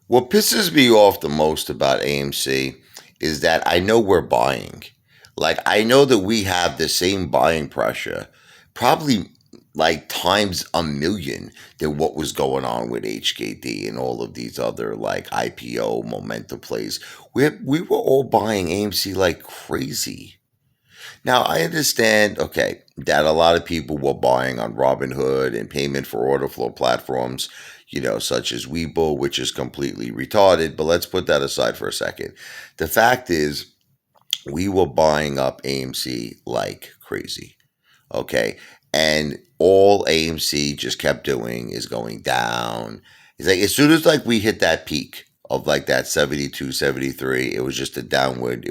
What pisses me off the most about AMC is that I know we're buying. Like, I know that we have the same buying pressure, probably like times a million than what was going on with HKD and all of these other like IPO momentum plays. We were all buying AMC like crazy. Now, I understand, okay, that a lot of people were buying on Robinhood and payment for order flow platforms, such as Webull, which is completely retarded, but let's put that aside for a second. The fact is, we were buying up AMC like crazy, okay? And all AMC just kept doing is going down. It's like as soon as like we hit that peak of like that 72, 73, it was just a downward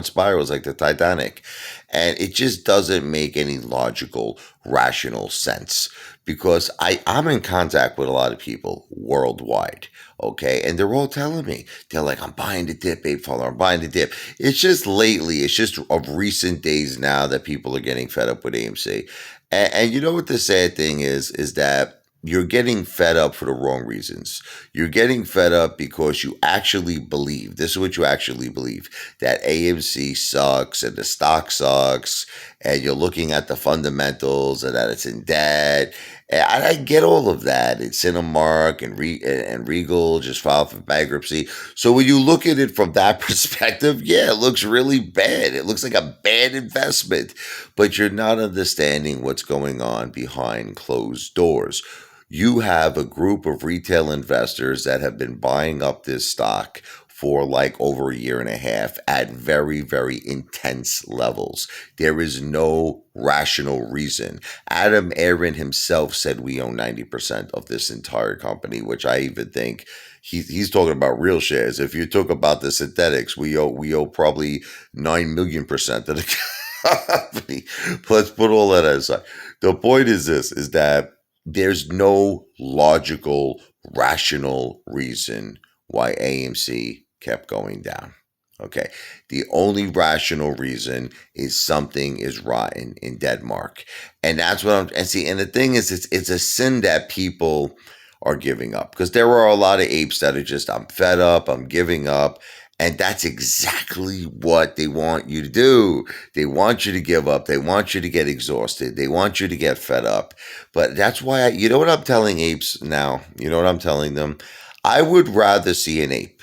spiral. It was like the Titanic. And it just doesn't make any logical, rational sense because I'm in contact with a lot of people worldwide. Okay. And they're all telling me, they're like, I'm buying the dip, Apefather, I'm buying the dip. It's just lately, it's just of recent days now that people are getting fed up with AMC. And you know what the sad thing is that you're getting fed up for the wrong reasons. You're getting fed up because you actually believe, this is what you actually believe, that AMC sucks and the stock sucks, and you're looking at the fundamentals and that it's in debt. And I get all of that. It's Cinemark and Regal just filed for bankruptcy. So when you look at it from that perspective, yeah, it looks really bad. It looks like a bad investment, but you're not understanding what's going on behind closed doors. You have a group of retail investors that have been buying up this stock for like over a year and a half at very, very intense levels. There is no rational reason. Adam Aaron himself said we own 90% of this entire company, which I even think he's talking about real shares. If you talk about the synthetics, we owe probably 9 million% of the company. Let's put all that aside. The point is this is that there's no logical, rational reason why AMC kept going down. Okay. The only rational reason is something is rotten in Denmark. And that's what and see, and the thing is, it's a sin that people are giving up because there are a lot of apes that are just, I'm fed up, I'm giving up. And that's exactly what they want you to do. They want you to give up. They want you to get exhausted. They want you to get fed up. But that's why, you know what I'm telling apes now? You know what I'm telling them? I would rather see an ape.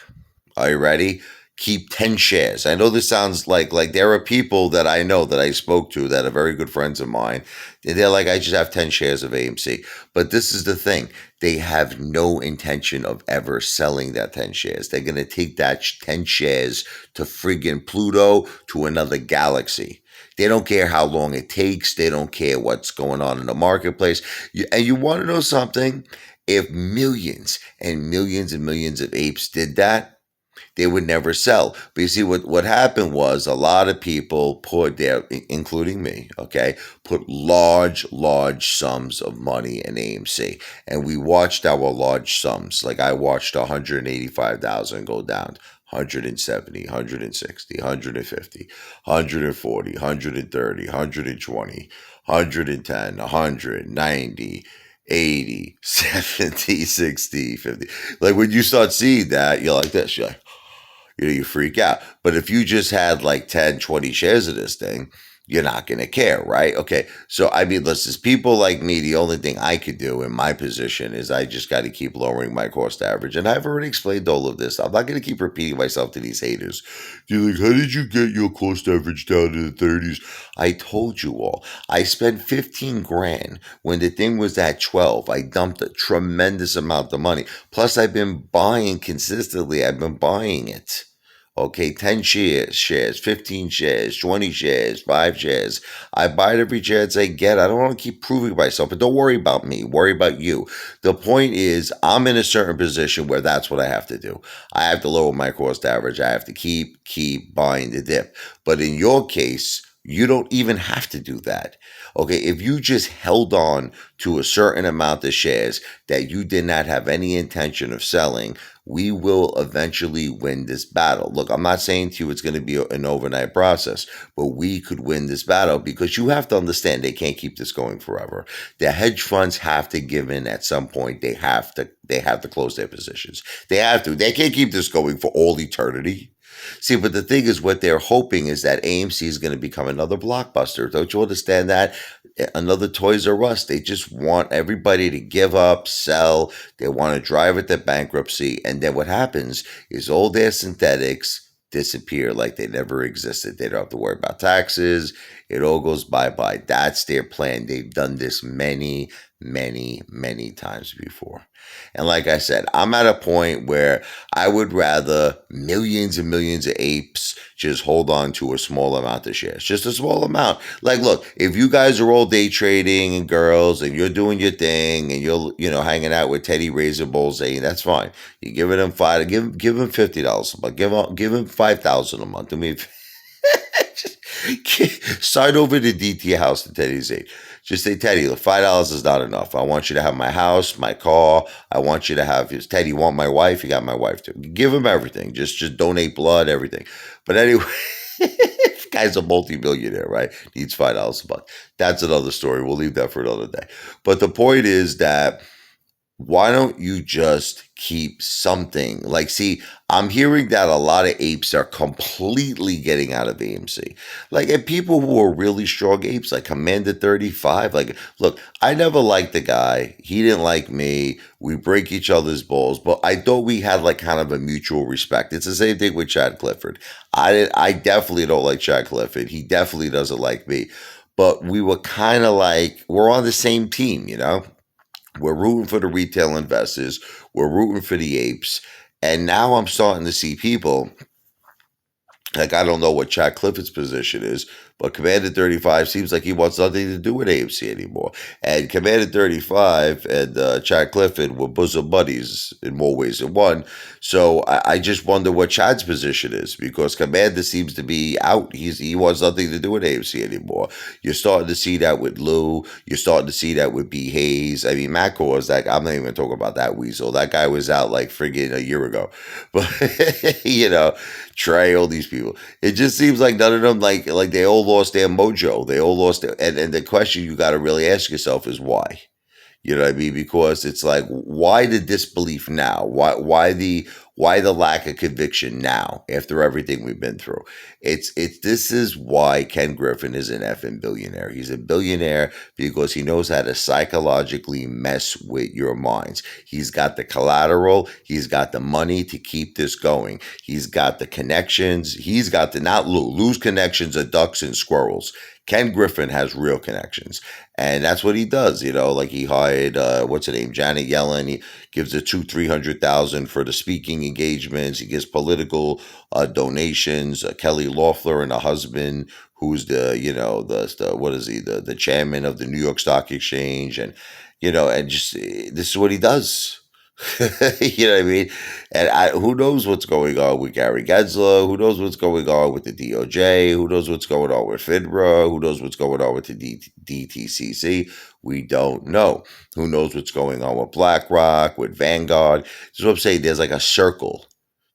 Are you ready? Keep 10 shares. I know this sounds like there are people that I know that I spoke to that are very good friends of mine. They're like, I just have 10 shares of AMC. But this is the thing. They have no intention of ever selling that 10 shares. They're going to take that 10 shares to friggin' Pluto, to another galaxy. They don't care how long it takes. They don't care what's going on in the marketplace. And you want to know something? If millions and millions and millions of apes did that, they would never sell. But you see, what happened was a lot of people put their, including me, okay, put large, large sums of money in AMC. And we watched our large sums. Like I watched 185,000 go down. 170, 160, 150, 140, 130, 120, 110, 190, 80, 70, 60, 50. Like when you start seeing that, you're like this. You're like, you freak out. But if you just had like 10, 20 shares of this thing, you're not going to care, right? Okay. So, I mean, listen, people like me, the only thing I could do in my position is I just got to keep lowering my cost average. And I've already explained all of this. I'm not going to keep repeating myself to these haters. You're like, how did you get your cost average down to the 30s? I told you all. I spent 15 grand when the thing was at 12. I dumped a tremendous amount of money. Plus, I've been buying consistently. I've been buying it. Okay, 10 shares, 15 shares, 20 shares, 5 shares. I buy it every chance I get. I don't want to keep proving myself, but don't worry about me. Worry about you. The point is, I'm in a certain position where that's what I have to do. I have to lower my cost average. I have to keep buying the dip. But in your case, You don't even have to do that. Okay, if you just held on to a certain amount of shares that you did not have any intention of selling, we will eventually win this battle. Look, I'm not saying to you it's going to be an overnight process, but we could win this battle because you have to understand they can't keep this going forever. The hedge funds have to give in at some point. They have to close their positions. They have to. They can't keep this going for all eternity. See, but the thing is, what they're hoping is that AMC is going to become another blockbuster. Don't you understand that? Another Toys R Us. They just want everybody to give up, sell. They want to drive it to bankruptcy. And then what happens is all their synthetics disappear like they never existed. They don't have to worry about taxes. It all goes bye bye. That's their plan. They've done this many, many, many times before. And like I said, I'm at a point where I would rather millions and millions of apes just hold on to a small amount of shares, just a small amount. Like, look, if you guys are all day trading and girls and you're doing your thing and you're, hanging out with Teddy Razor Bowls, that's fine. You give them give him $50 a month, give him 5,000 a month. I mean, sign over to DT House to Teddy's age. Just say, Teddy, the $5 is not enough. I want you to have my house, my car. I want you to have his Teddy. You want my wife? You got my wife too. Give him everything. Just donate blood, everything. But anyway, guy's a multi-millionaire, right? Needs $5 a month. That's another story. We'll leave that for another day. But the point is that why don't you just keep something? Like, see, I'm hearing that a lot of apes are completely getting out of AMC. Like, and people who are really strong apes, like Commander 35, like, look, I never liked the guy. He didn't like me. We break each other's balls, but I thought we had like kind of a mutual respect. It's the same thing with Chad Clifford. I definitely don't like Chad Clifford. He definitely doesn't like me. But we were kind of like, we're on the same team, We're rooting for the retail investors. We're rooting for the apes. And now I'm starting to see people, like, I don't know what Chad Clifford's position is, but Commander 35 seems like he wants nothing to do with AMC anymore. And Commander 35 and Chad Clifford were bosom buddies in more ways than one. So I just wonder what Chad's position is, because Commander seems to be out. He wants nothing to do with AMC anymore. You're starting to see that with Lou. You're starting to see that with B. Hayes. I mean, Macor was like, I'm not even talking about that weasel. That guy was out like friggin' a year ago. But, Trey, all these people. It just seems like none of them, like they all lost their mojo. They all lost their, and the question you got to really ask yourself is why. You know what I mean? Because it's like, why the disbelief now? Why the lack of conviction now after everything we've been through? This is why Ken Griffin is an effing billionaire. He's a billionaire because he knows how to psychologically mess with your minds. He's got the collateral. He's got the money to keep this going. He's got the connections. He's got the, not Lou's connections are ducks and squirrels. Ken Griffin has real connections. And that's what he does, like he hired, what's her name, Janet Yellen. He gives her 300,000 for the speaking engagements. He gives political donations. Kelly Loeffler and her husband, who's the what is he, the chairman of the New York Stock Exchange. And, and just, this is what he does. You know what I mean? And who knows what's going on with Gary Gensler? Who knows what's going on with the DOJ? Who knows what's going on with FINRA? Who knows what's going on with the DTCC? We don't know. Who knows what's going on with BlackRock, with Vanguard? That's what I'm saying. There's like a circle.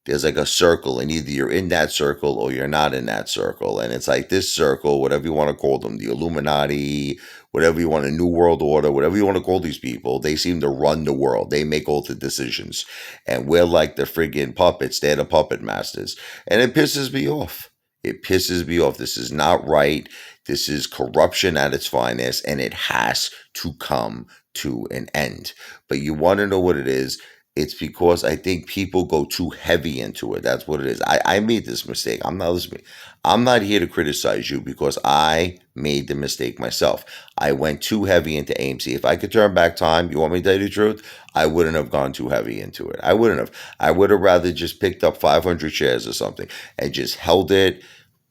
There's like a circle, and either you're in that circle or you're not in that circle. And it's like this circle, whatever you want to call them, the Illuminati, whatever you want, a New World Order, whatever you want to call these people, they seem to run the world. They make all the decisions. And we're like the friggin' puppets. They're the puppet masters. And it pisses me off. It pisses me off. This is not right. This is corruption at its finest, and it has to come to an end. But you want to know what it is? It's because I think people go too heavy into it. That's what it is. I made this mistake. I'm not here to criticize you because I made the mistake myself. I went too heavy into AMC. If I could turn back time, you want me to tell you the truth? I wouldn't have gone too heavy into it. I wouldn't have. I would have rather just picked up 500 shares or something and just held it,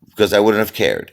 because I wouldn't have cared,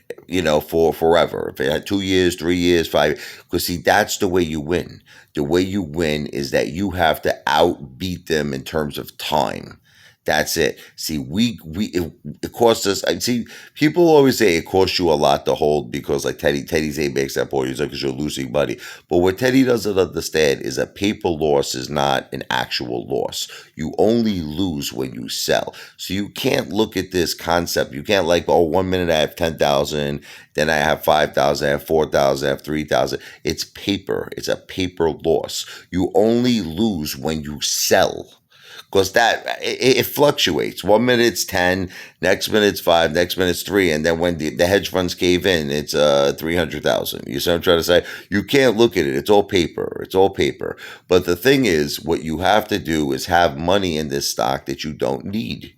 for forever. If it had 2 years, 3 years, 5, because see, that's the way you win. The way you win is that you have to outbeat them in terms of time. That's it. See, it costs us. I see people always say it costs you a lot to hold because like Teddy's a makes that point. He's like, because you're losing money. But what Teddy doesn't understand is a paper loss is not an actual loss. You only lose when you sell. So you can't look at this concept. You can't like, oh, 1 minute I have 10,000, then I have 5,000, I have 4,000, I have 3,000. It's paper. It's a paper loss. You only lose when you sell. Because it fluctuates. 1 minute it's 10, next minute it's 5, next minute it's 3, and then when the hedge funds cave in, it's 300,000. You see what I'm trying to say? You can't look at it. It's all paper. It's all paper. But the thing is, what you have to do is have money in this stock that you don't need,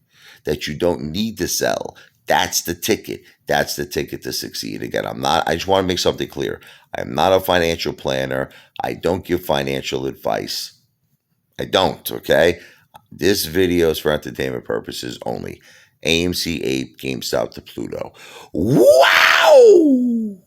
to sell. That's the ticket. That's the ticket to succeed. Again, I just want to make something clear. I'm not a financial planner. I don't give financial advice. I don't, okay? This video is for entertainment purposes only. AMC APE, GameStop to Pluto. Wow!